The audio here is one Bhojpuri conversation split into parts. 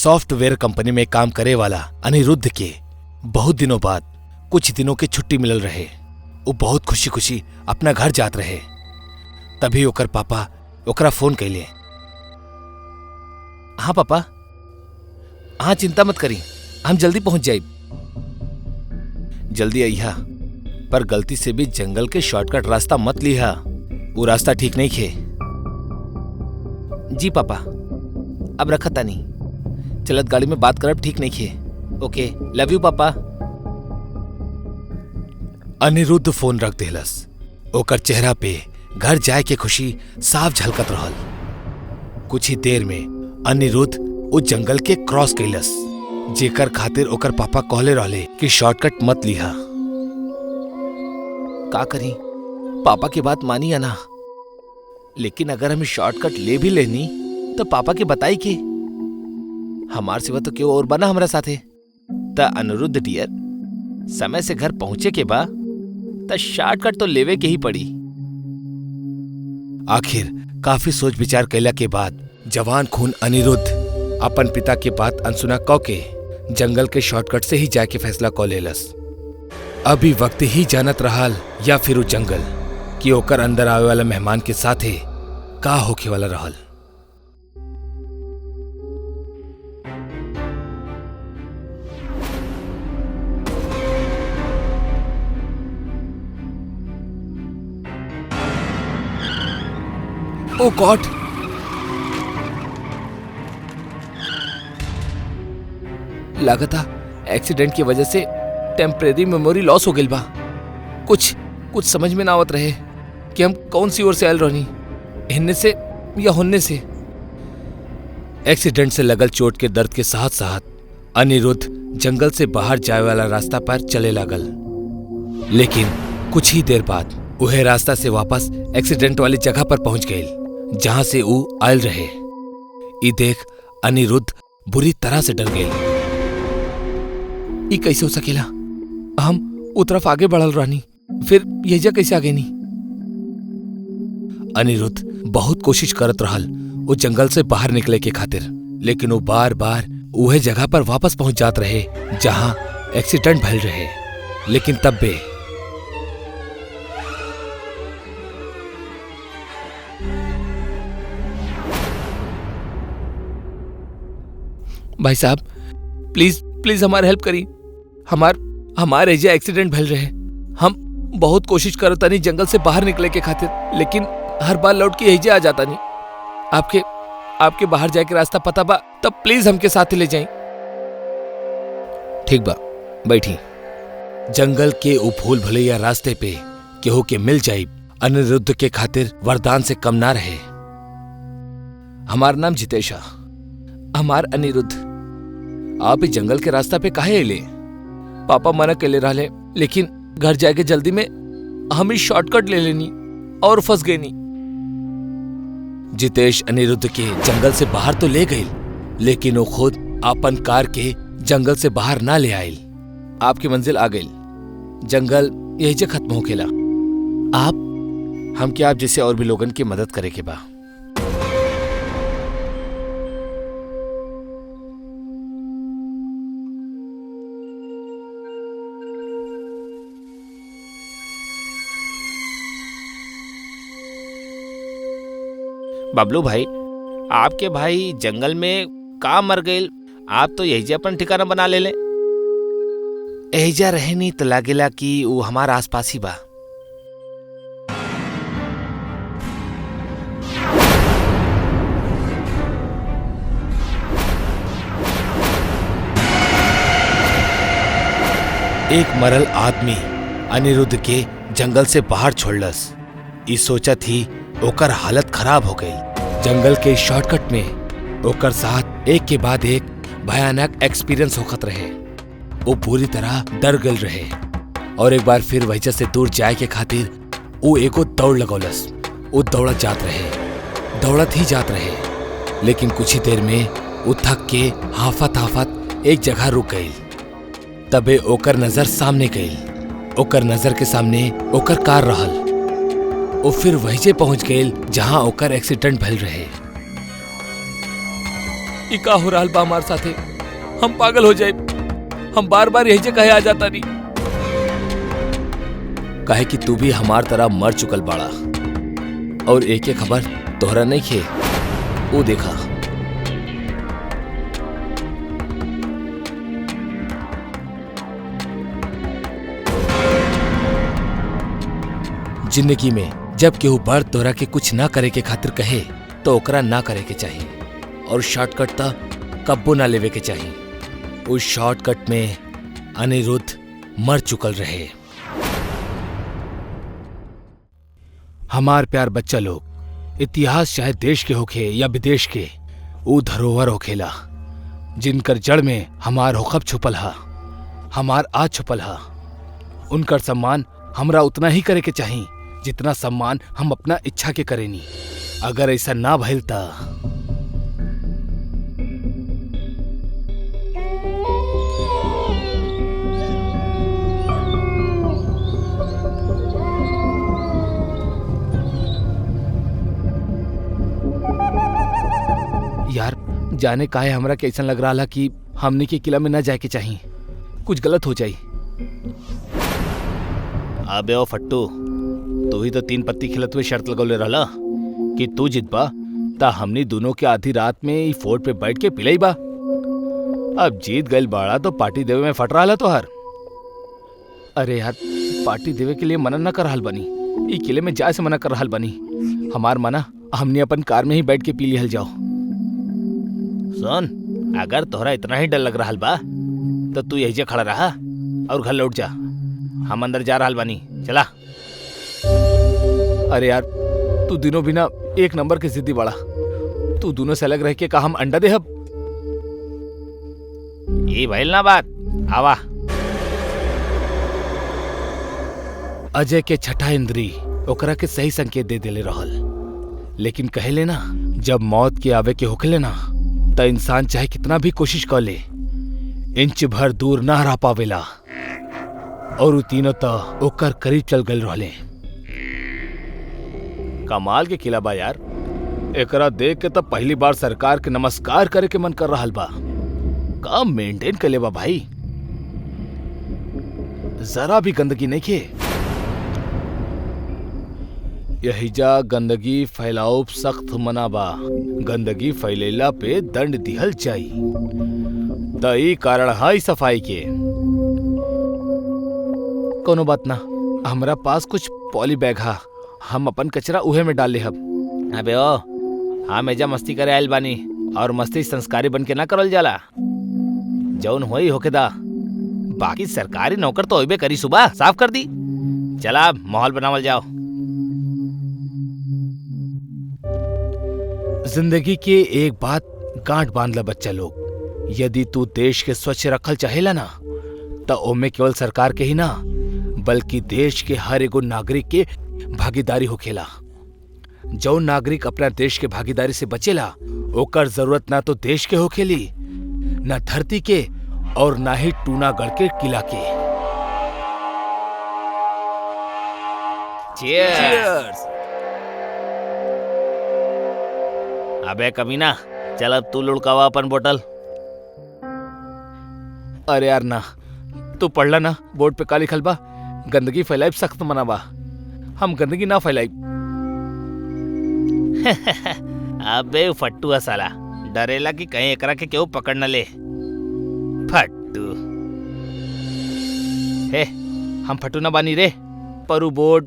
सॉफ्टवेयर कंपनी में काम करे वाला अनिरुद्ध के बहुत दिनों बाद कुछ दिनों की छुट्टी मिलल रहे। वो बहुत खुशी खुशी अपना घर जात रहे। तभी ओकर पापा ओकरा फोन कैले। हाँ पापा, हाँ चिंता मत करी, हम जल्दी पहुंच जाए। जल्दी अइहा, पर गलती से भी जंगल के शॉर्टकट रास्ता मत लिहा, वो रास्ता ठीक नहीं खे। जी पापा, अब रखा तानी, चलत गाड़ी में बात करब ठीक नहीं खे। ओके, लव यू पापा। अनिरुद्ध फोन रख देलस। ओकर चेहरा पे घर जाए के खुशी साफ झलकत रहल। कुछ ही देर में अनिरुद्ध उस जंगल के क्रॉस कैलस, जेकर खातिर ओकर पापा कहले रहले कि शॉर्टकट मत लिहा। का करी, पापा की बात मानी या ना? लेकिन अगर हम शॉर्टकट ले भी लेनी तो पापा के बताई के हमार सिवा तो क्यों और बना हमरा साथे। त अनिरुद्ध डियर, समय से घर पहुंचे के बाद त शॉर्टकट तो लेवे के ही पड़ी। आखिर काफी सोच विचार कैला के बाद जवान खून अनिरुद्ध अपन पिता के बात अनसुना कौ के जंगल के शॉर्टकट से ही जाके फैसला कौ लेलस। अभी वक्त ही जानत रहल या फिर वो जंगल कि ओकर अंदर आवे वाला मेहमान के साथे का होके वाला रहल। ओ गॉड, लागता एक्सीडेंट की वजह से टेम्परेरी मेमोरी लॉस हो गई बा। कुछ समझ में ना आवत रहे कि हम कौन सी ओर से आयल रहनी, हिन्ने से या हुन्ने से। एक्सीडेंट से लगल चोट के दर्द के साथ साथ अनिरुद्ध जंगल से बाहर जाए वाला रास्ता पर चले लागल। लेकिन कुछ ही देर बाद वह रास्ता से वापस एक्सीडेंट वाली जगह पर पहुंच गए जहां से वो आयल रहे। ई देख अनिरुद्ध बुरी तरह से डर गए। ई कैसे हो सकेला? हम उ तरफ आगे बढ़ल रहनी, फिर यही कैसे आ गई नी? अनिरुद्ध बहुत कोशिश करत रहल वो जंगल से बाहर निकले के खातिर, लेकिन वो बार बार उहे जगह पर वापस पहुंच जात रहे जहां एक्सीडेंट भइल रहे। लेकिन तब भी भाई साहब, प्लीज हमारे हेल्प करी। हमारे एजा एक्सीडेंट भइल रहे। हम बहुत कोशिश करता नहीं जंगल से बाहर निकले के खातिर, लेकिन हर बार लौट के एजा आ जाता नहीं। आपके बाहर जाए के रास्ता पता बा? तब प्लीज हमके साथ ही ले जाएं। ठीक बा, बैठी। जंगल के उ भूल भुलैया रास्ते पे केहू के मिल जाई अनिरुद्ध के खातिर वरदान से कम ना रहे। हमार नाम जितेश, हमार अनिरुद्ध। आप इस जंगल के रास्ता पे काहे अइले? पापा मना कैले रहले, लेकिन घर जाके जल्दी में हम ही शॉर्टकट ले लेनी और फंस गए नी। जितेश अनिरुद्ध के जंगल से बाहर तो ले गई, लेकिन वो खुद अपन कार के जंगल से बाहर ना ले आयल। आपकी मंजिल आ गई। जंगल यही से खत्म हो खेला। हम क्या आप जैसे और भी लोगन की मदद करे के बा। बबलू भाई, आपके भाई जंगल में का मर गए? आप तो यही अपन ठिकाना बना ले। एहिजा रहे नहीं तो लागेला कि वो हमारा आसपास ही बा। एक मरल आदमी अनिरुद्ध के जंगल से बाहर छोड़लस। ई सोचा थी ओकर हालत खराब हो गई। जंगल के शॉर्टकट में ओकर साथ एक के बाद एक भयानक एक्सपीरियंस होखत रहे। वो पूरी तरह डर गल रहे और एक बार फिर वजह से दूर जाए के खातिर वो एको दौड़ लगौलस। वो दौड़त ही जात रहे, लेकिन कुछ ही देर में वो थक के हाफत एक जगह रुक गई। तबे ओकर नजर सामने गई। ओकर नजर के सामने ओकर कार रहल। वो फिर वहीं पहुंच गए जहां ओकर एक्सीडेंट भइल रहे। ई का हो रहल बा हमार साथे? हम पागल हो जाए। हम बार बार यही जे कहे आ जाता नहीं। काहे कि तू भी हमार तरह मर चुकल बाड़ा और एक एक खबर तोहरा नहीं खे। वो देखा जिंदगी में जब केहू बड़ तोहरा के कुछ ना करे के खातिर कहे तो ओकरा ना करे के चाहिए और शॉर्टकट ता कब्बो ना लेवे के चाहिए। उस शॉर्टकट में अनिरुद्ध मर चुकल रहे। हमार प्यार बच्चा लोग, इतिहास चाहे देश के होखे या विदेश के, ऊ धरोहर होखेला जिनकर जड़ में हमार होखब छुपल हा, हमार आज छुपल हा। उनकर सम्मान हमरा उतना ही करे के चाहिए जितना सम्मान हम अपना इच्छा के करेनी। अगर ऐसा ना भइल ता यार, जाने काहे हमरा के ऐसा लग रहा कि हमने के किला में न जाए के चाहिए, कुछ गलत हो जाए। अबे ओ फट्टू, तू ही तो 3 पत्ती खिलत हुए शर्त लगौले रहला कि तू जितबा ता हमनी दोनों के आधी रात में ई फोर्ट पे बैठ के पिलई बा। अब जीत गइल बाड़ा तो पार्टी देवे में फट रहा तो हर। अरे यार, पार्टी देवे के लिए मना न कर रहल बनी, ई किले में जाए से मना कर रहल बनी। हमार मना हमने अपन कार में ही बैठ के पी लिहल जाओ। सुन, अगर तोहरा इतना ही डर लग रहा बा तो तू यही खड़ा रहा और घर लौट जा। हम अंदर जा रहल बानी, चला। अरे यार, तू दिनों बिना एक नंबर के जिद्दी बड़ा। तू दोनों से अलग रह के का हम अंडा देहब? ये भइल ना बात, आवा। अजय के छठा इंद्री ओकरा के सही संकेत दे देले रहल, लेकिन कहेले ना, जब मौत के आवे के होखले ना त इंसान चाहे कितना भी कोशिश कर ले, इंच भर दूर ना रह पावेला। और उ तीनों त ओकर करीब चल गए रहले। कमाल के किला बा यार, एकरा देख के तब पहली बार सरकार के नमस्कार करे के मन कर रहा बा। का मेंटेन कर ले बा भाई, जरा भी गंदगी नहीं खे। यहिजा गंदगी फैलाओ सख्त मना बा, गंदगी फैलेला पे दंड दिहल जाई। त ई कारण है सफाई के। कोनो बात ना, हमरा पास कुछ पॉली बैग हा, हम अपन कचरा उहे में डाल ले हब। अबे ओ, हम एजा मस्ती करे आयल बानी और मस्ती संस्कारी बन के ना करल जाला। जौन होई होके दा, बाकी सरकारी नौकर तो होइबे करी। सुबह साफ कर दी, चला माहौल बनावल जाओ। जिंदगी के एक बात गांठ बांध ला बच्चा लोग, यदि तू देश के स्वच्छ रखल चाहेला ना तो ओमे केवल सरकार के ही ना बल्कि देश के हर एगो नागरिक के भागीदारी होखेला। जो नागरिक अपना देश के भागीदारी से बचेला ओकर जरूरत ना तो देश के होखेली, ना धरती के और ना ही टूनागढ़ के किला के। चीयर्स। अबे कमीना, चल अब तू लुढ़कावा अपन बोतल। अरे यार ना, तू पढ़ला ना बोर्ड पे का लिखल बा, गंदगी फैलाइब सख्त मना बा। हम गंदगी ना फैलाइब। अबे फट्टू साला, डरेला कि कहीं एकरा के केहू पकड़ न ले। फट्टू हे, हम फट्टू ना बानी रे, परू बोर्ड।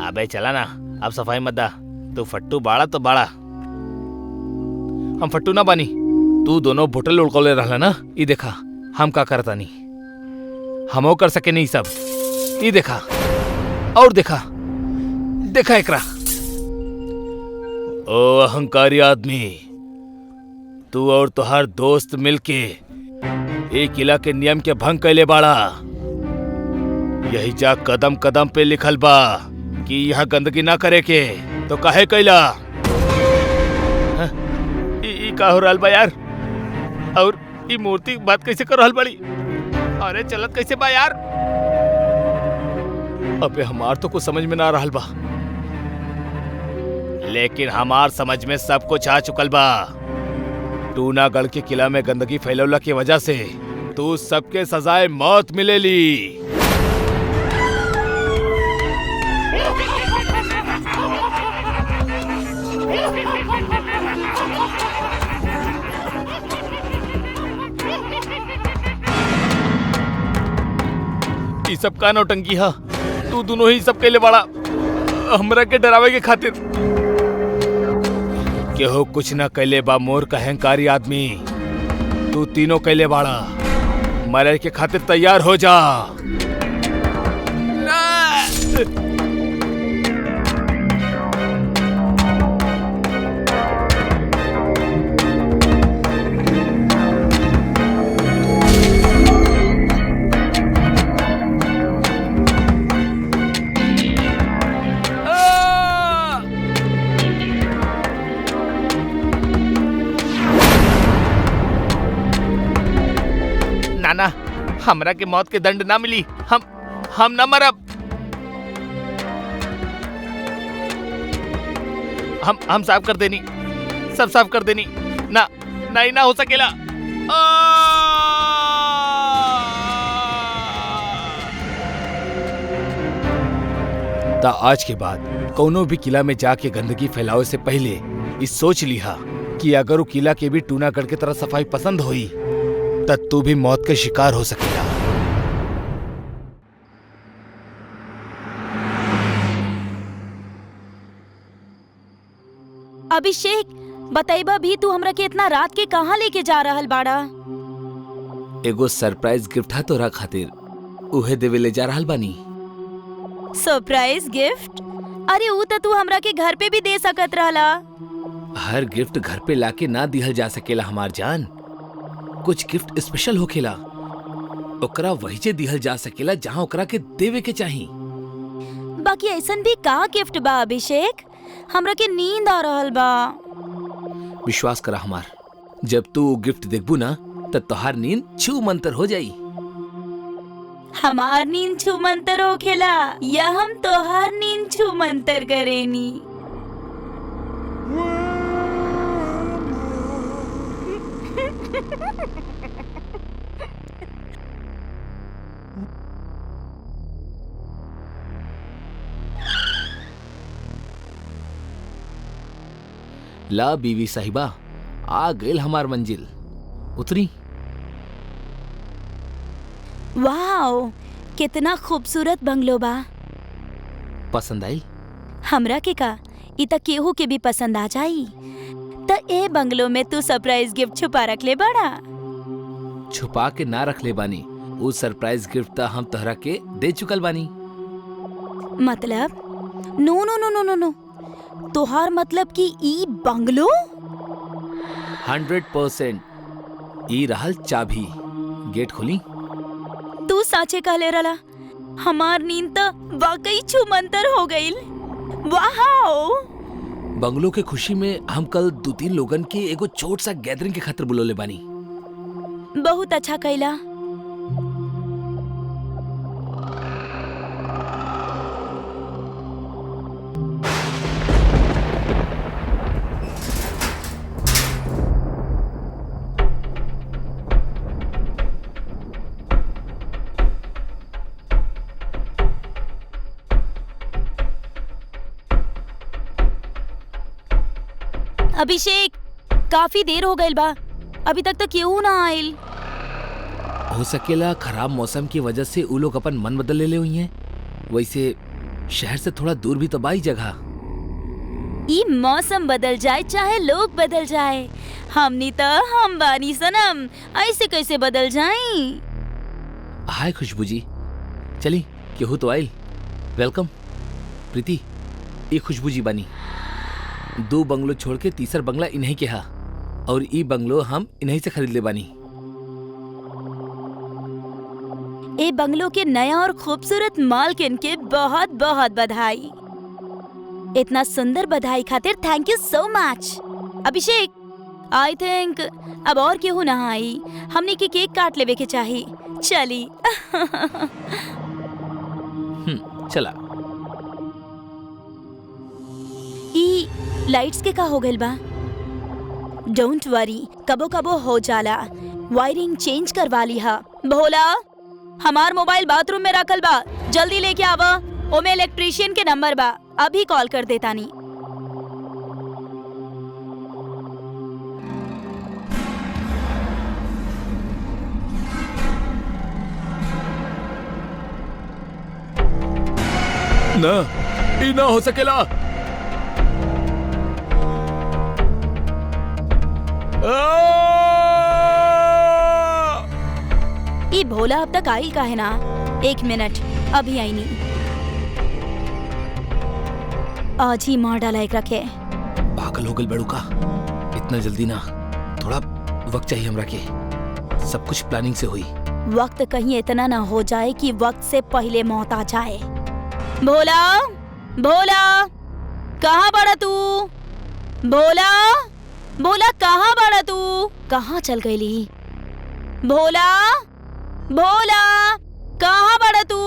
अबे चला ना, अब सफाई मत दा। तू फट्टू बाड़ा तो बाड़ा, हम फट्टू ना बानी। तू दोनों बोतल उड़कौले रहला ना, ई देखा हम का करता नहीं। हमो कर सके नहीं सब, ई देखा और देखा, देखा एकरा। ओ अहंकारी आदमी, तू और तुहार दोस्त मिलके एक किला के नियम के भंग कैले बाड़ा। यही जा कदम कदम पे लिखल बा कि यहाँ गंदगी ना करे के, तो काहे कैला? ई का हो रहल बा यार? और ई मूर्ति बात कैसे कर रहल बड़ी? अरे चलत कैसे बा यार? अबे हमार तो कुछ समझ में ना रहल बा। लेकिन हमार समझ में सब कुछ आ चुकल बा। टूनागढ़ के किला में गंदगी फैलौला की वजह से तू सबके सजाए मौत मिलेली। ई सब का नौटंकी हा? तू दोनों ही सब कैले बाड़ा हमरा के डरावे के खातिर। केहू कुछ न कैले बा मोर का अहंकारी आदमी। तू तीनों कैले बाड़ा। मरे के खातिर तैयार हो जा। नाना, हमरा के मौत के दंड ना मिली। हम ना मरब। हम साफ कर देनी, सब साफ कर देनी। ना नहीं ना हो सकेला। ता आज के बाद कोनो भी किला में जाके गंदगी फैलावे से पहले इस सोच लिहा कि अगर वो किला के भी टूनागढ़ की तरह सफाई पसंद हुई तब तू भी मौत के शिकार हो सकेगा। अभिषेक, बताइबा भी तू हमरा के इतना रात के कहाँ लेके जा रहल बाड़ा? एगो सरप्राइज गिफ्ट है तोरा खातिर, उहे देवे ले जा रहल बानी। Surprise gift? अरे ऊ तो तू हमरा के घर पे भी दे सकत रहला। हर गिफ्ट घर पे लाके ना दिहल जा सकेला हमार जान। कुछ गिफ्ट स्पेशल होखेला, ओकरा वहीजे दिहल जा सकेला जहाँ ओकरा के देवे के चाही। बाकी ऐसन भी का गिफ्ट बा अभिषेक? हमरा के नींद आ रहल बा। विश्वास करा हमार, जब तू गिफ्ट देखबू ना तब तोहार नींद छू मंतर हो जाई। हमार नींद छू मंतर होखेला या हम तोहार नींद छू मंतर करेनी? ला बीवी साहिबा, आ गइल हमार मंजिल। उतरी। वाओ, कितना खूबसूरत बंगलो बा। पसंद आई? हमरा के का, इ त केहू के भी पसंद आ जाई। त ए बंगलो में तू सरप्राइज गिफ्ट छुपा रख ले बड़ा। छुपा के ना रख ले बानी, वो सरप्राइज गिफ्ट त हम तोहरा के दे चुकल बानी। मतलब? नो नो नो नो नो नो, तोहार मतलब कि ई बंगलो? 100% ई रहल चाबी। गेट खोली। तू साचे कहले रला। हमार नींद त वाकई छूमंतर हो गईल। वाओ! बंगलो के खुशी में हम कल 2-3 लोगन के एगो छोट सा गैदरिंग के खातिर बुलोले बानी। बहुत अच्छा कैला। अभिषेक, काफी देर हो गइल बा, अभी तक तो केहू ना आइल। हो सकेला खराब मौसम की वजह से उ लोग अपन मन बदल ले हुई हैं। वैसे शहर से थोड़ा दूर भी तो बाई जगह। ई मौसम बदल जाए चाहे लोग बदल जाए, हमनी तो हम बानी सनम, ऐसे कैसे बदल जाई? हाय खुशबू जी, चली केहू तो आइल। वेलकम प्रीति, ये खुशबू जी बानी। 2 बंगलो छोड़ के तीसर बंगला इन्हीं के हा, और ई बंगलो हम इन्हीं से खरीद ले बानी। ए बंगलो के नया और खूबसूरत मालकिन के बहुत बहुत बधाई। इतना सुंदर बधाई खातिर thank you so much. Abhishek, I think अब और केहू ना आई, हमने के केक काट लेवे के चाही। चली। चला। ई लाइट्स के का हो गइल बा? डोंट वरी, कबो कबो हो जाला। वायरिंग चेंज करवा लिहा। भोला, हमार मोबाइल बाथरूम में रखल बा, जल्दी लेके आवा। ओमे इलेक्ट्रिशियन के नंबर बा, अभी कॉल कर देता नी। ना, ई ना हो सकेला। ये भोला अब तक आई का है ना? 1 मिनट, अभी आई नहीं। आज ही मार डाला एक रखे। पागल हो गल बड़ू का, इतना जल्दी ना, थोड़ा वक्त चाहिए हमरा के। सब कुछ प्लानिंग से हुई। वक्त कहीं इतना ना हो जाए कि वक्त से पहले मौत आ जाए। भोला, भोला, कहाँ बड़ा तू? भोला, भोला कहाँ बड़ा तू? कहाँ चल गईली? भोला, भोला, कहाँ बड़ा तू?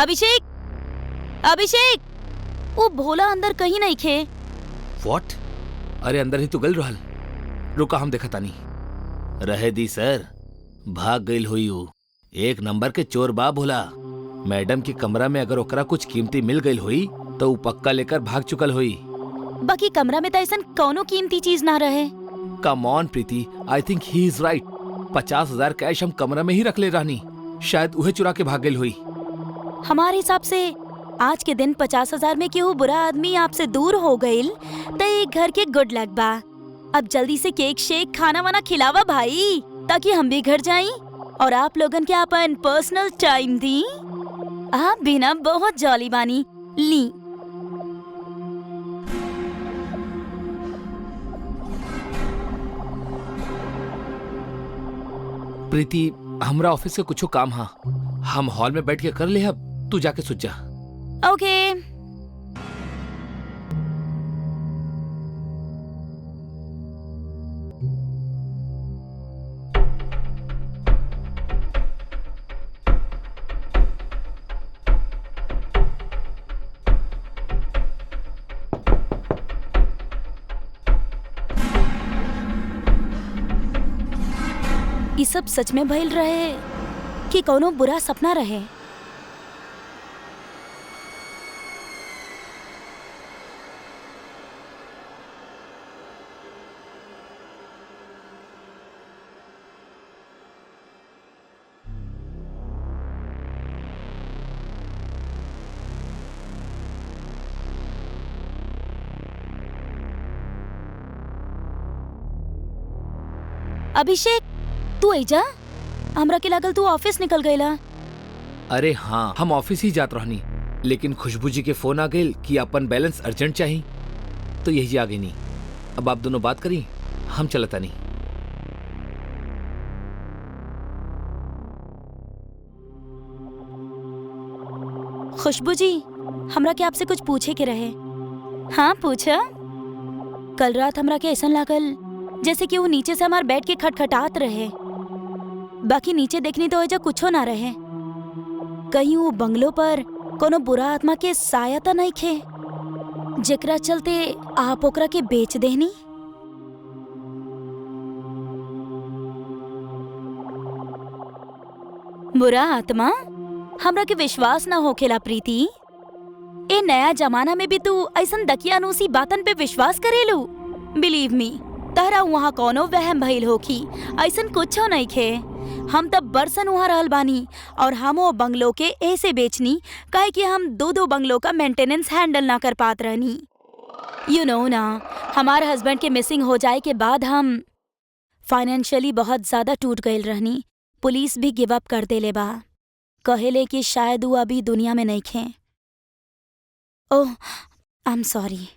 अभिषेक, अभिषेक, वो भोला अंदर कहीं नहीं खे। व्हाट? अरे अंदर ही तो गल रहल। रुका, हम देखा तानी। रहे दी सर, भाग गईल हुई हूँ। 1 नंबर के चोर बा भोला। मैडम के कमरा में अगर ओकरा कुछ कीमती मिल गईल हुई तो वो पक्का लेकर भाग चुकल हुई। बाकी कमरा में तो ऐसा कौनो कीमती चीज ना रहे। Come on Preeti, I think he is right. 50,000 cash हम कमरा में ही रख ले रहनी, शायद उहे चुरा के भाग गईल हुई। हमारे हिसाब से आज के दिन 50,000 में केहू बुरा आदमी आपसे दूर हो गईल तो एक घर के गुड लक बा। अब जल्दी से केक शेक खाना वाना खिलावा भाई, ताकि हम भी घर जाएं और आप लोगन के अपन पर्सनल टाइम दी। आप भी ना बहुत जॉली बानी। ली, प्रीति, हमरा ऑफिस के कुछ काम हा, हम हॉल में बैठ के कर ले। अब तू जाके सुत जा। ओके। ये सब सच में भइल रहे कि कोनो बुरा सपना रहे? अभिषेक, तू ऐजा? हमरा के लागल तू ऑफिस निकल गईला। अरे हाँ, हम ऑफिस ही जात रहनी, लेकिन खुशबू जी के फोन आ गई कि अपन बैलेंस अर्जेंट चाहिए, तो यही आ गई नहीं। अब आप दोनों बात करी, हम चलता नहीं। खुशबू जी, हमरा के आपसे कुछ पूछे के रहे। हाँ पूछा। कल रात हमरा के ऐसा लागल जैसे कि वो नीचे से हमार बेड के खटखटात रहे, बाकी नीचे देखनी तो ऐसा कुछो ना रहे। कहीं वो बंगलो पर कोनो बुरा आत्मा के साया तो नहीं खे, जेकरा चलते आप ओकरा के बेच देनी। बुरा आत्मा? हमरा के विश्वास ना होखेला प्रीति। ए नया जमाना में भी तू ऐसन दकियानूसी बातन पे विश्वास करेलू? बिलीव मी, तहरा वहाँ कोनो वहम भइल होखी, ऐसन कुछो नहीं खे। हम तब बरसन वहाँ रहल बानी और हम वो बंगलो के ऐसे बेचनी काहे कि हम दो बंगलों का मेंटेनेंस हैंडल ना कर पात रहनी। यू नो ना, हमारे हस्बैंड के मिसिंग हो जाए के बाद हम फाइनेंशियली बहुत ज्यादा टूट गईल रहनी। पुलिस भी गिव अप कर देले बा, कहेले कि शायद वो अभी दुनिया में नहीं खे। ओह, आई एम सॉरी।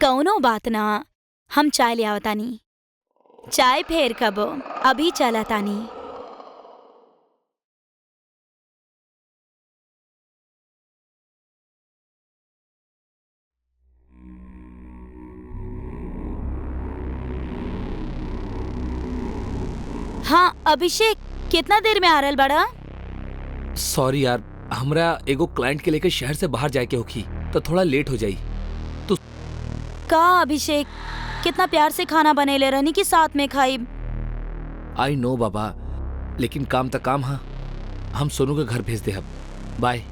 कौनो बात ना, हम चाय ले आवतानी। चाय फेर कबो, अभी चलतानी। हाँ अभिषेक, कितना देर में आ रहल बड़ा? सॉरी यार, हमरा एगो क्लाइंट के लेकर शहर से बाहर जाए के होखी तो थोड़ा लेट हो जाई। का अभिषेक, कितना प्यार से खाना बनेले रहनी कि साथ में खाई। आई नो बाबा, लेकिन काम तक काम। हाँ, हम सोनू के घर भेज दे अब। बाय।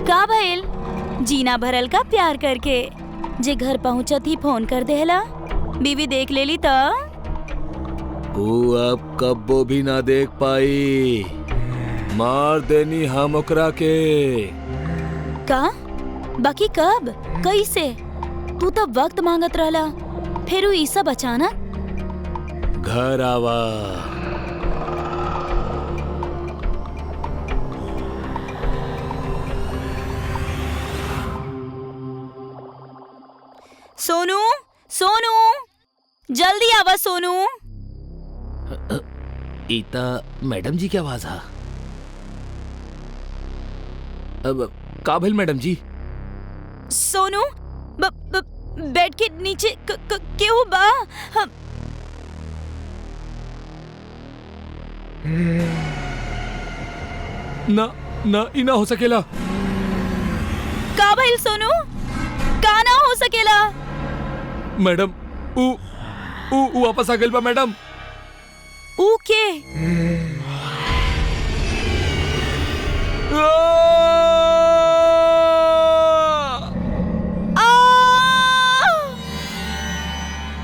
का भइल? जीना भरल का प्यार करके जे घर पहुंचत ही फोन कर देला। बीवी देख लेली त वो अब कब्बो भी ना देख पाई। मार देनी हम ओकरा के। का? बाकी कब? कैसे? तू तो वक्त मांगत रहला, फिर ई सब अचानक। घर आवा। सोनू, सोनू, जल्दी आवा सोनू। ईता मैडम जी की आवाज हा। अब का भेल मैडम जी? सोनू, बेड के नीचे क्यों बा? ना ना, ई ना हो सकेला। का भइल सोनू? का ना हो सकेला? मैडम, ऊ वापस आ गइल बा मैडम। ऊ के?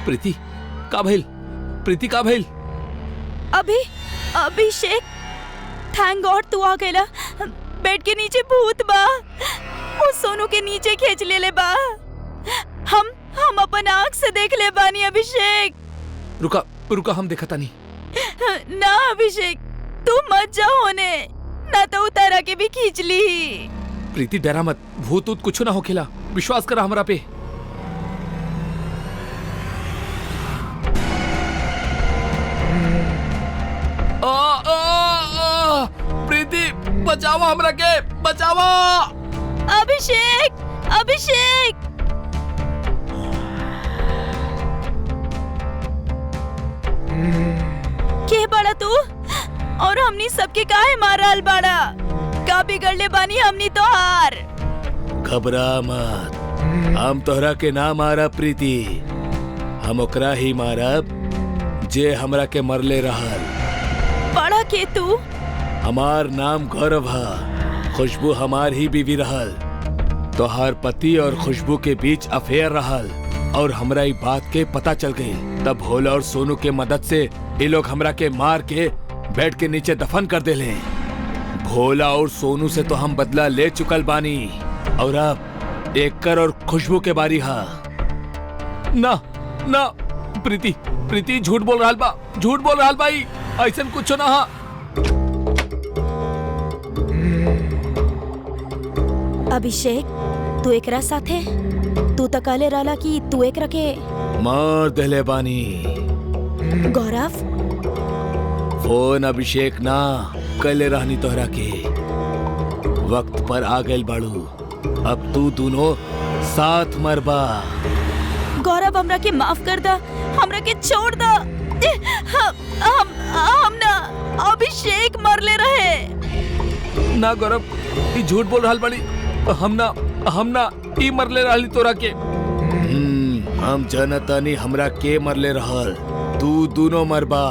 प्रीति का भइल? प्रीति का भइल? अभिषेक, थैंक गॉड तू आ गइला। बेड के नीचे भूत बा, वो सोनू के नीचे खींच ले बा। हम अपन आँख से देख ले बानी अभिषेक। रुका रुका, हम देखता नहीं। ना अभिषेक, तू मत जा होने, ना तो उतारा के भी खींच ली। प्रीति डरा मत, भूत ऊत कुछ ना होखेला, विश्वास कर हमरा पे। प्रीति बचावा हमरा के, बचावा। अभिषेक, अभिषेक। के बड़ा तू? और हमनी सबके काहे मारल बाड़ा? का बिगड़ले बानी हमनी तो हार। घबरा मत, हम तोहरा के ना मारा प्रीति, हम ओकरा ही मारब जे हमरा के मरले रहल। बड़ा के तू? हमार नाम गौरव है, खुशबू हमार ही बीवी रहल। तोहार पति और खुशबू के बीच अफेयर रहल और हमरा ई बात के पता चल गई। तब भोला और सोनू के मदद से ये लोग हमरा के मार के बेड के नीचे दफन कर देले। भोला और सोनू से तो हम बदला ले चुकल बानी और अब एककर और खुशबू के बारी हा। ना ना प्रीति, प्रीति झूठ बोल रहा बा, झूठ बोल रहा भाई, ऐसा कुछ ना हा। अभिषेक, तू एकरा साथे? तू तो कहले रहला कि तू एकरा के मार देले बानी। गौरव, फोन अभिषेक ना कले रहनी तोहरा के। वक्त पर आ गइल बाड़ू, अब तू दोनों साथ मरबा। गौरव, हमरा के माफ कर दा, हमरा के छोड़ दा। हम ना अभिषेक मरले रहे। ना गौरव, ई झूठ बोल रहल बाड़ी। हम ना ई मरले रहली तोरा के। हम जानतानी हमरा के मरले रहल, तू दोनों मरबा।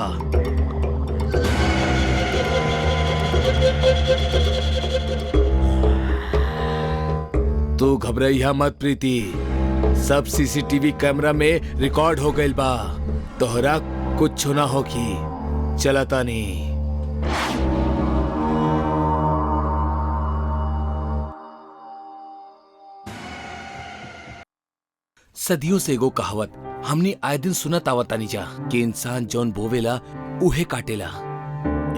तू घबराइया मत प्रीति, सब सीसीटीवी कैमरा में रिकॉर्ड हो गइल बा, तोहरा कुछ ना होगी। चलता नहीं। सदियों से एगो कहावत हमनी आए दिन सुनत आवतानी जा कि इंसान जौन बोवेला उहे काटेला।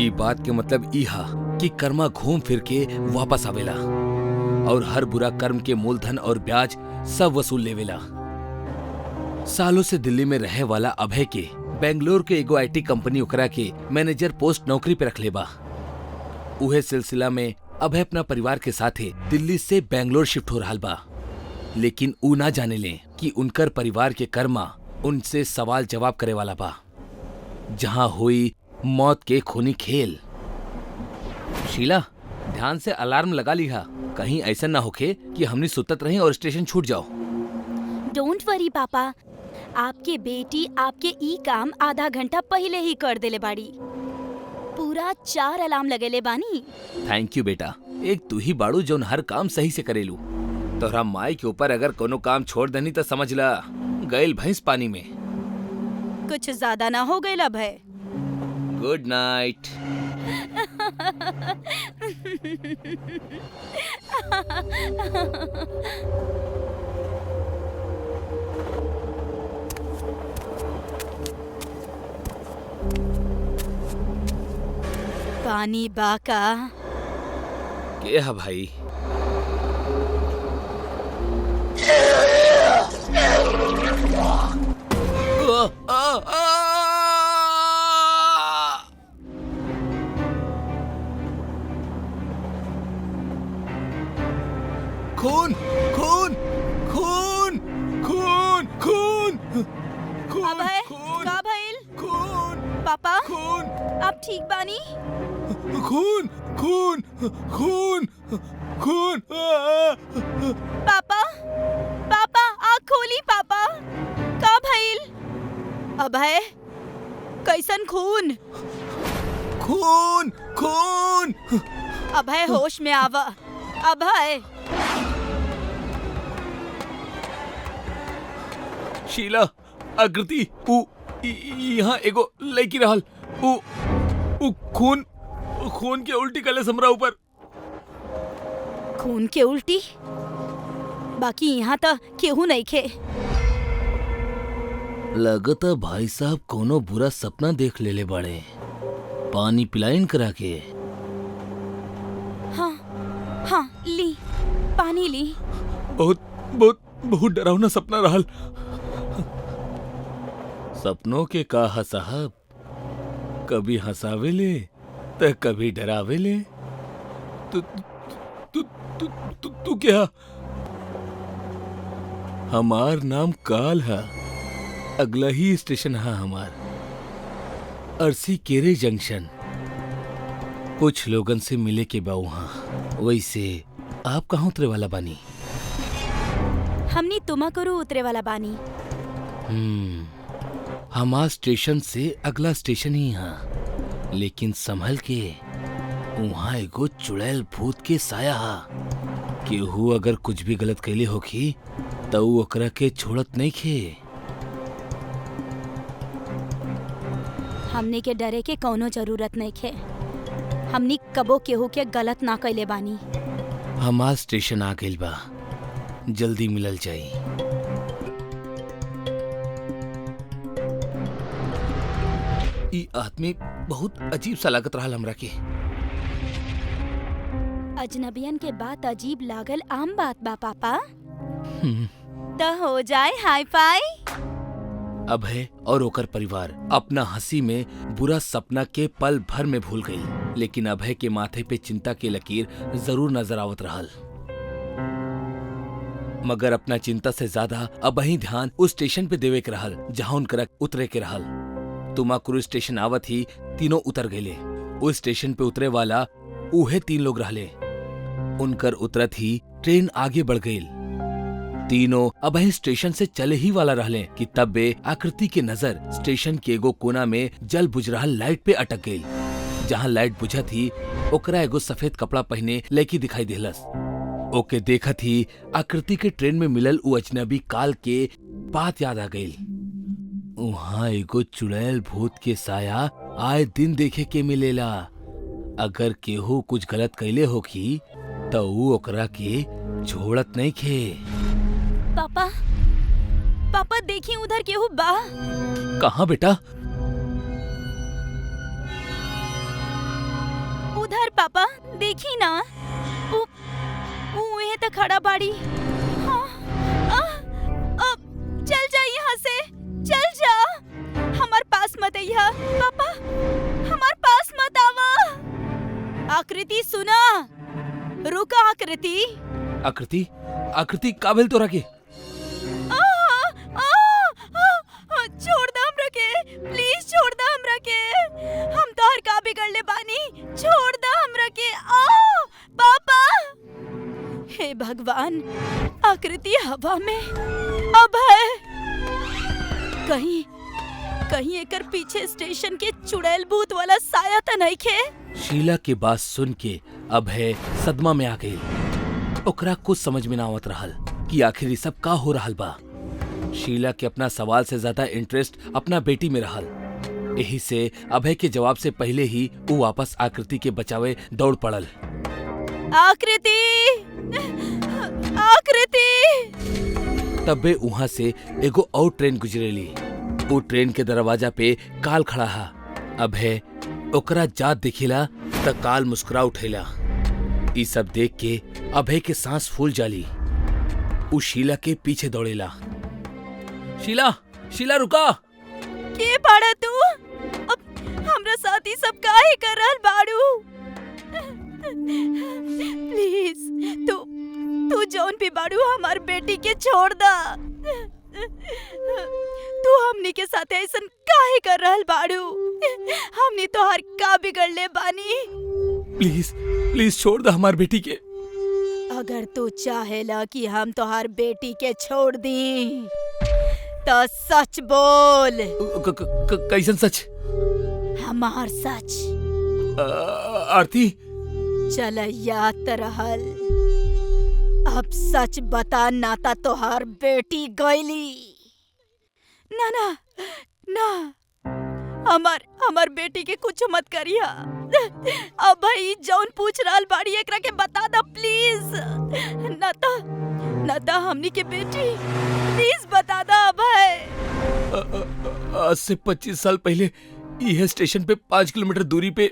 ई बात के मतलब ई हा कि कर्मा घूम फिर के वापस आवेला और हर बुरा कर्म के मूलधन और ब्याज सब वसूल लेवेला। सालों से दिल्ली में रहे वाला अभय के बेंगलोर के एगो आईटी कंपनी ओकरा के मैनेजर पोस्ट नौकरी पे रख ले बा। उहे सिलसिला में अभय अपना परिवार के साथे दिल्ली से बेंगलोर शिफ्ट हो रहा बा। लेकिन ऊ ना जाने ले कि उनकर परिवार के कर्मा उनसे सवाल जवाब करे वाला बा, जहां हुई मौत के खूनी खेल। शीला, ध्यान से अलार्म लगा लिहा, कहीं ऐसा ना होके कि हमने सुतत रहे और स्टेशन छूट जाओ। डोंट वरी पापा, आपके बेटी आपके ई काम आधा घंटा पहले ही कर देले बाड़ी। पूरा 4 अलार्म लगेले बानी। थैंक यू बेटा, एक तू ही बाड़ू जोन हर काम सही से करेलू। तोहरा माई के ऊपर अगर कोनो काम छोड़ देनी तो समझ ला गइल भैंस पानी में। कुछ ज्यादा ना हो गइल अभय। Good night. पानी बाका के है भाई? खून खून खून खून खून खून अभय, खून का भइल? खून पापा, खून आप ठीक बानी? खून खून खून खून। पापा, पापा आँख खोली पापा, का भइल? अभय, कैसन खून? खून खून। अभय होश में आवा। अभय, शीला, आकृति, यहाँ एगो लड़की रहल। उ खून खून के उल्टी कले हमरा ऊपर। खून के उल्टी? बाकी यहाँ तो केहू नहीं खे। लगता भाई साहब कोनो बुरा सपना देख लेले बाड़े। पानी पिलाइन करा के। हाँ हाँ, ली पानी ली। बहुत बहुत बहुत डरावना सपना रहल। सपनों के का है साहब, कभी हंसावेले तो कभी डरावेले। तू तू तू तू तू क्या? हमार नाम काल है, अगला ही स्टेशन है हमार, अरसी केरे जंक्शन। कुछ लोगन से मिले के बा वहाँ। वैसे आप कहाँ उतरे वाला बानी? हमनी तुमाकुरु उतरे वाला बानी। हमार स्टेशन से अगला स्टेशन ही यहाँ, लेकिन संभल के, वहाँ एगो चुड़ैल भूत के साया हा। केहू अगर कुछ भी गलत कैले होखी तो ऊ ओकरा के छोड़त नहीं खे। हमनी के डरे के कौनो जरूरत नहीं खे। हमनी कबो केहू के गलत ना कैले बानी। हमार स्टेशन आ गइल बा, जल्दी मिलल जाई। ई आदमी बहुत अजीब सा लागत रहल हमरा के। अजनबियन के बात अजीब लागल आम बात बा पापा। तो हो जाए हाई फाई। अभय और ओकर परिवार अपना हंसी में बुरा सपना के पल भर में भूल गई, लेकिन अभय के माथे पे चिंता के लकीर जरूर नजर आवत रहल। मगर अपना चिंता से ज्यादा अबही ध्यान उस स्टेशन पे देवे के रहल जहाँ उनकरा उतरे के रहल। तुमाकुरु स्टेशन आवत ही तीनों उतर गए। उस स्टेशन पे उतरे वाला उहे 3 लोग रहले। उनकर उतरत ही ट्रेन आगे बढ़ गई। तीनों अबही स्टेशन से चले ही वाला रहले कि तब बे आकृति के नजर स्टेशन के एगो कोना में जल बुझ रहा लाइट पे अटक गई। जहाँ लाइट बुझत ही ओकरा एगो सफेद कपड़ा पहने लड़की दिखाई देलस। ओके देखत ही आकृति के ट्रेन में मिलल उ अजनबी काल के बात याद आ गई। वहाँ एगो चुड़ैल भूत के साया आए दिन देखे के मिलेला। अगर केहू कुछ गलत कैले होखी तो ऊ ओकरा के छोड़त नहीं खे। पापा, पापा देखी उधर केहू बा। कहाँ बेटा? उधर पापा देखी ना, उहे तो खड़ा बाड़ी। हाँ, चल जाइए यहाँ से। आकृति, आकृति काबिल तो रखे। छोड़ दो हमरा के, प्लीज छोड़ दो हमरा के, हम तो हर का बिगड़ ले बानी, छोड़ दो हमरा के। पापा, हे भगवान, आकृति हवा में अब है। कहीं कहीं एकर पीछे स्टेशन के चुड़ैल भूत वाला साया तो नहीं खे। शीला की बात सुन के अभय सदमा में आ गई। ओकरा कुछ समझ में ना आवत रहल कि आखिर सब का हो रहल बा। शीला के अपना सवाल से ज्यादा इंटरेस्ट अपना बेटी में रहल। यही से अभय के जवाब से पहले ही वो वापस आकृति के बचावे दौड़ पड़ल। आकृति, आकृति। तबे वहाँ से एगो और ट्रेन गुजरेली। वो ट्रेन के दरवाजा पे काल खड़ा हा। अभय ओकरा जात दिखिला त काल मुस्कुरा उठेला। ई सब देख के अभय के सांस फूल जाली। वो शीला के पीछे दौड़ेला। शीला, शीला रुका। के बाड़ा तू? अब हमरा साथ ही सब काहे कर रहल बाड़ू? प्लीज तू जौन भी बाड़ू हमार बेटी के छोड़ दा। तू हमनी के साथ ऐसन काहे कर रहल बाड़ू? हमनी तो हर का बिगड़ ले बानी। प्लीज प्लीज छोड़ दे हमार बेटी के। अगर तू चाहेला कि हम तोहार बेटी के छोड़ दी तो सच बोल। कैसन सच? हमार सच। आरती, चल याद रहल। अब सच बता, नाता तोहार बेटी गईली। ना ना ना, हमार बेटी के कुछ मत करिया। अब भाई जौन पूछ रहल बाड़ी एकरा के बता दा प्लीज। नाता हमनी के बेटी, प्लीज बता दा अभय। आज से 25 साल पहले यह स्टेशन पे 5 किलोमीटर दूरी पे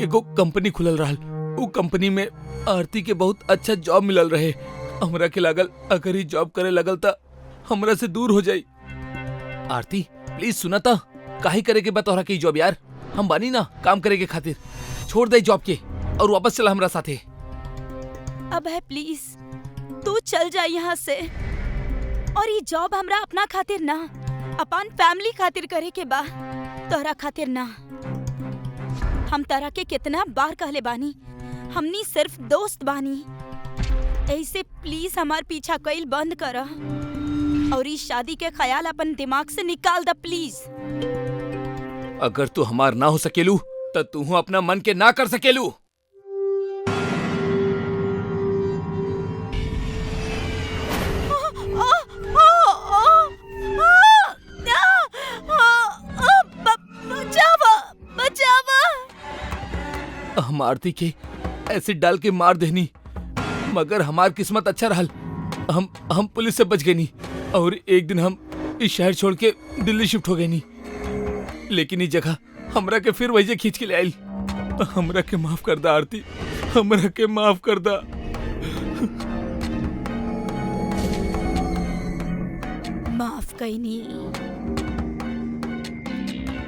एगो कंपनी खुलल रहल। वो कंपनी में आरती के बहुत अच्छा जॉब मिलल रहे। हमरा के लागल अगर ही जॉब करे लगल ता हमरा से दूर हो जाई। आरती प्लीज सुना ता, काहे करे के बतौरा के जॉब यार। हम बानी ना काम करे के खातिर। छोड़ दे जॉब के और वापस चला हमरा साथे। अभय प्लीज तू चल जा यहाँ से। और ये जॉब हमरा अपना खातिर ना, अपन फैमिली खातिर करे के बा, तोहरा खातिर ना। हम तरह के कितना बार कहले बानी, हमनी सिर्फ दोस्त बानी। ऐसे प्लीज हमार पीछा कईल बंद करा और इस शादी के ख्याल अपन दिमाग से निकाल द प्लीज। अगर तू हमार ना हो सकेलू तो तू अपना मन के ना कर सकेलू। हम आरती के एसिड डाल के मार देनी, मगर हमार किस्मत अच्छा रहल। हम पुलिस से बच गए नी और एक दिन हम इस शहर छोड़ के दिल्ली शिफ्ट हो गए नी। लेकिन इस जगह हमरा के फिर वही खींच के ले आई। हमरा के माफ कर दा आरती, हमरा के माफ कर दा। माफ कईनी,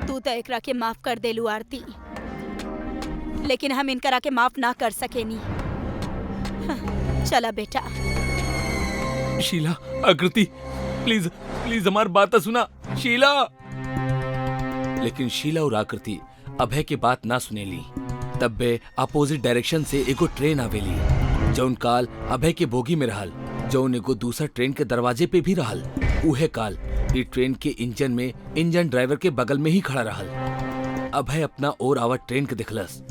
तू तो एकरा के माफ कर देलू आरती, लेकिन हम इनकरा के माफ ना कर सकेनी। चला बेटा। शीला, आकृति प्लीज प्लीज हमार बात सुना। शीला। लेकिन शीला और आकृति अभय के बात ना सुनेली। तब बे अपोजिट डायरेक्शन से एगो ट्रेन आवेली जौन काल अभय के बोगी में रहल, जौन एगो दूसरा ट्रेन के दरवाजे पे भी रहल। उहे काल ये ट्रेन के इंजन में इंजन ड्राइवर के बगल में ही खड़ा रहल। अभय अपना और आवत ट्रेन के देखलस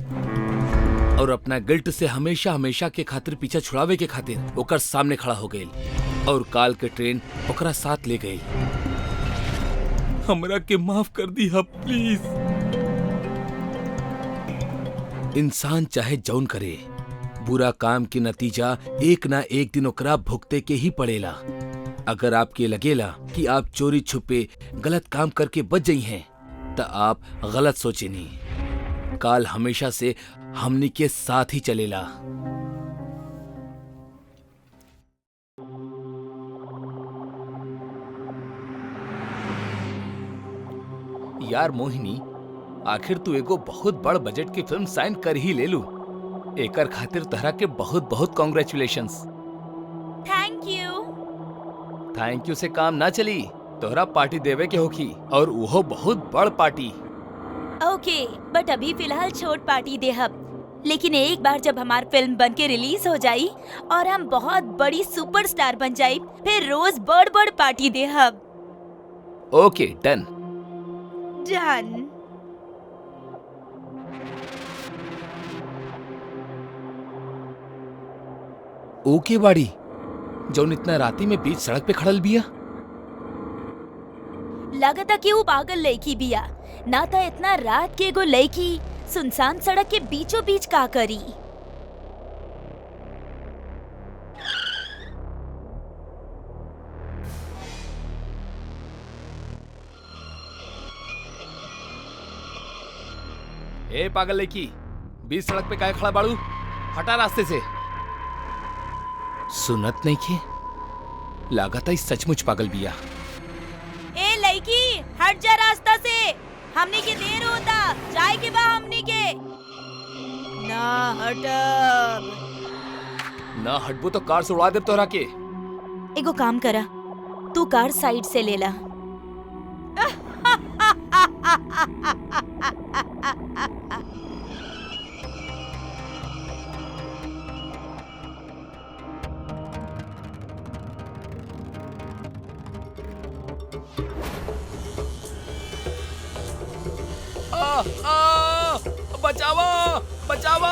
और अपना गिल्ट से हमेशा हमेशा के खातिर पीछा छुड़ावे के खातिर ओकर सामने खड़ा हो गई और काल के ट्रेन ओकरा साथ ले गई। हमरा के माफ कर दी प्लीज। इंसान चाहे जौन करे, बुरा काम के नतीजा एक ना एक दिन ओकरा भुगते के ही पड़ेला। अगर आपके लगेला कि आप चोरी छुपे गलत काम करके बच गई हैं, तो आप गलत सोचे नहीं। काल हमेशा से हमनी के साथ ही चलेला। यार मोहिनी, आखिर तू एगो बहुत बड़ बजट की फिल्म साइन कर ही ले लू। एकर खातिर तहरा के बहुत बहुत congratulations. Thank you. Thank you से काम ना चली, तोहरा पार्टी देवे के होखी, और वो बहुत बड़ पार्टी। ओके, बट अभी फिलहाल छोट पार्टी देहब, लेकिन एक बार जब हमार फिल्म बन के रिलीज हो जाई और हम बहुत बड़ी सुपरस्टार बन जाई, फिर रोज बड़ बड़ पार्टी देहब। ओके डन। डन। ओके बाड़ी जौन इतना राती में बीच सड़क पे खड़ल बिया। लगता कि वो पागल लड़की बिया, ना था इतना रात के एगो लड़की सुनसान सड़क के बीचों बीच का करी। ए पागल लड़की, बीच सड़क पे काहे खड़ा बाड़ू? हटा रास्ते से। सुनत नहीं के, लागता इस सचमुच पागल बिया। ए लड़की, हट जा रास्ता से, हमनी के देर होता, जाए के बा हमनी के। ना हटब। ना हटबू तो कार से उड़ा देब तोहरा के। एगो काम करा, तू कार साइड से ले ला। बचावा बचावा।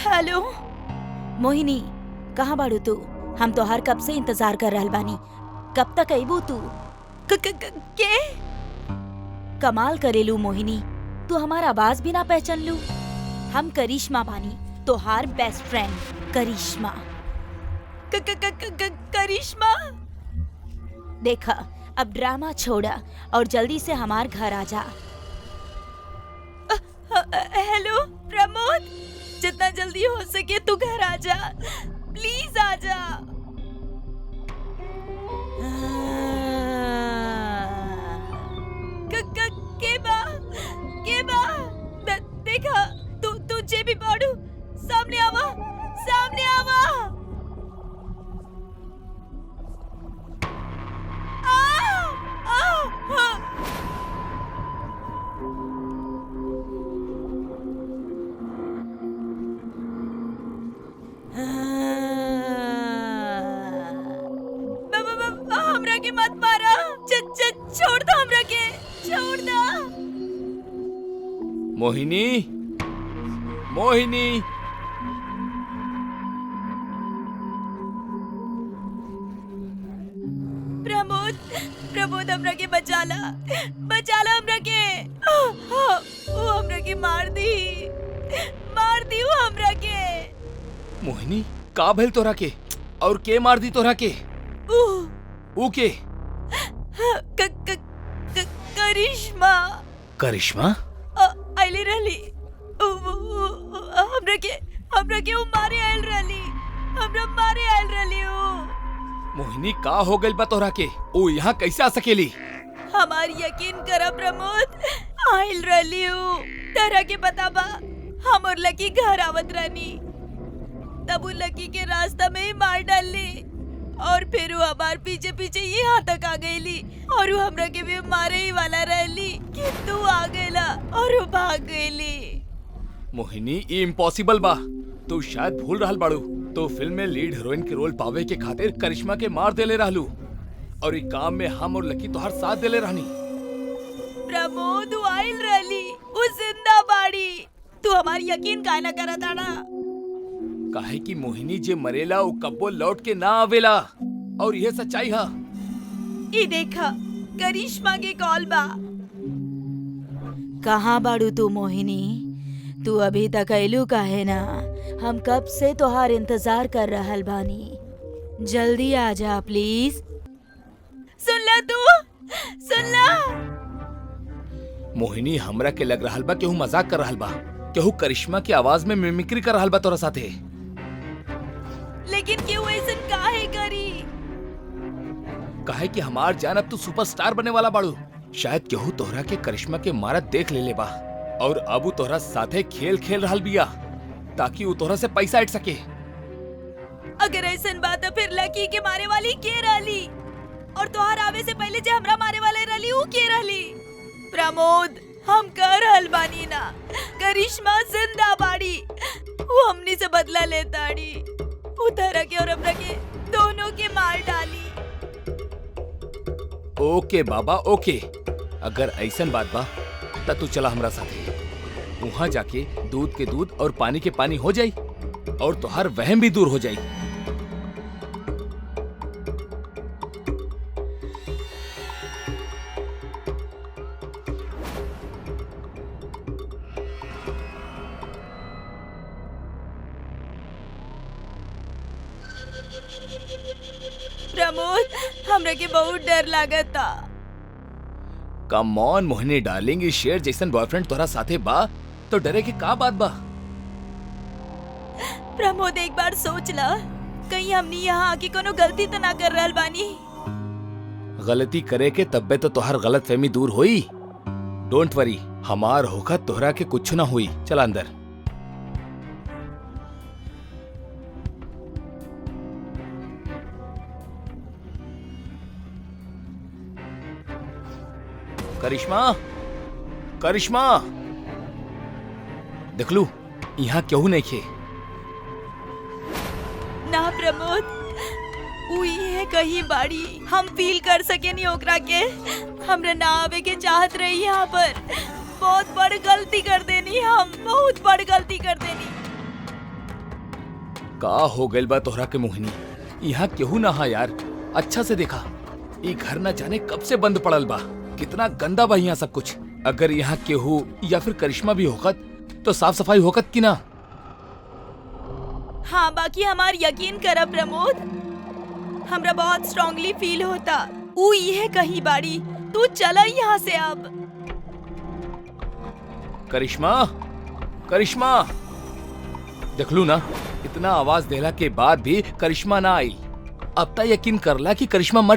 हेलो मोहिनी, कहाँ बाड़ू तू? हम तो हर कब से इंतजार कर रहल बानी, कब तक अइबू तू? के कमाल करेलू मोहिनी, तू हमार आवाज भी ना पहचान लू। हम करिश्मा बानी, तोहार बेस्ट फ्रेंड करिश्मा। करिश्मा, देखा अब ड्रामा छोड़ा और जल्दी से हमार घर आ जा। हेलो प्रमोद, जितना जल्दी हो सके तू घर आ जा, प्लीज आ जा। के बा देखा, तू जे भी बाड़ू, सामने आवा, सामने आवा। हमरा के मत मारा, छोड़ दो, हमरा के छोड़ दो। मोहिनी, मोहिनी। प्रमोद हमरा के बचा ला हमरा के। वो हमरा के मार दी वो हमरा के। मोहिनी, का भेल तोरा के? और के मार दी तोरा के? ऊ के? करिश्मा। करिश्मा आइले रहली, हमरा के वो मारे आइल रहली, हमरा मारे आइल रहली। मोहिनी, का हो गइल बा तोरा के? ओ यहाँ कैसे आ सकेली? हमार यकीन करा प्रमोद, आइल रहली हूँ। तरह के पता बा, हम और लकी घर आवत रहनी, तब वो लकी के रास्ता में ही मार डालली, और फिर वो हमार पीछे पीछे यहाँ तक आ गईली, और वो हमरा के भी मारे ही वाला रहली कि तू आ गईला और वो भाग गईली। मोहिनी, ये इम्पॉसिबल बा। तू शायद भूल रहल बाड़ू, तो फिल्म में लीड हीरोइन के रोल पावे के खातिर करिश्मा के मार देले रहलू, और इस काम में हम और लकी तोहर साथ देले रहनी। प्रमोद, आइल रहली, वो जिंदा बाड़ी। तू हमार यकीन काहे ना करत आना? काहे कि मोहिनी, जे मरेला वो कब्बो लौट के ना आवेला, और यह सच्चाई है। ई देखा, करिश्मा के कॉल बा। कहाँ बाड़ू तू मोहिनी? तू अभी तक अइलू काहे ना? हम कब से तोहार इंतजार कर रहल बानी। जल्दी आ जा प्लीज। सुन ला तू, सुन ला। मोहिनी, हमरा के लग रहल बा केहू मजाक कर रहल बा। केहू करिश्मा की आवाज में मिमिक्री कर रहल बा तोरा साथे। लेकिन क्यों ऐसा काहे करी? काहे कि हमार जान अब तू सुपरस्टार बने वाला बाड़ू। शायद केहू तोहरा के करिश्मा के मारत देख ले बा और अब उ तोहरा साथे खेल खेल रहल बिया ताकि उ तोहरा से पैसा इट सके। अगर ऐसा बात है फिर लकी के मारे वाली के रहली और तोहार आवे से पहले जे हमरा मारे वाले रहली उ के रहली? प्रमोद, हम कर रहल बानी ना। करिश्मा जिंदा बाड़ी, वो हमनी से बदला लेताड़ी। उतारा के और हमरा के दोनों के मार डाली। ओके बाबा, ओके। अगर ऐसन बात बा त तू चला हमरा साथे। वहाँ जाके दूध के दूध और पानी के पानी हो जाई और तोहार वहम भी दूर हो जाई। प्रमोद, हमरा के बहुत डर लागता। कम ऑन मोहिनी डार्लिंग, इस शेर जैसन बॉयफ्रेंड तोरा साथे बा तो डरे के का बात बा? प्रमोद, एक बार सोच ला, कहीं हमनी यहाँ आके कोनो गलती तो ना कर रहल बानी। गलती करे के तब्बे तो तोहार गलत फहमी दूर होई। डोंट वरी, हमार होगा तोहरा के कुछ ना हुई। चल अंदर। करिश्मा, करिश्मा, देख लू यहाँ केहू नहीं खे। ना प्रमोद, उई है कहीं बाड़ी। हम फील कर सके नहीं ओकरा के। हमरा ना आवे के चाहत रही यहाँ पर। बहुत बड़ गलती कर देनी, हम बहुत बड़ गलती कर देनी। का हो गइल बा तोहरा के मोहिनी? यहाँ केहू ना हा यार। अच्छा से देखा, ये घर ना जाने कब से बंद पड़ल बा। कितना गंदा बा यहाँ सब कुछ। अगर यहाँ केहू या फिर करिश्मा भी होकत तो साफ सफाई होकत कि ना? हाँ, बाकी हमार यकीन कर प्रमोद, हमरा बहुत स्ट्रांगली फील होता उई है कहीं बाड़ी। तू चला यहाँ से अब। करिश्मा, करिश्मा, देख लू ना, इतना आवाज देला के बाद भी करिश्मा ना आई। अब तक यकीन करला कि करिश्मा मर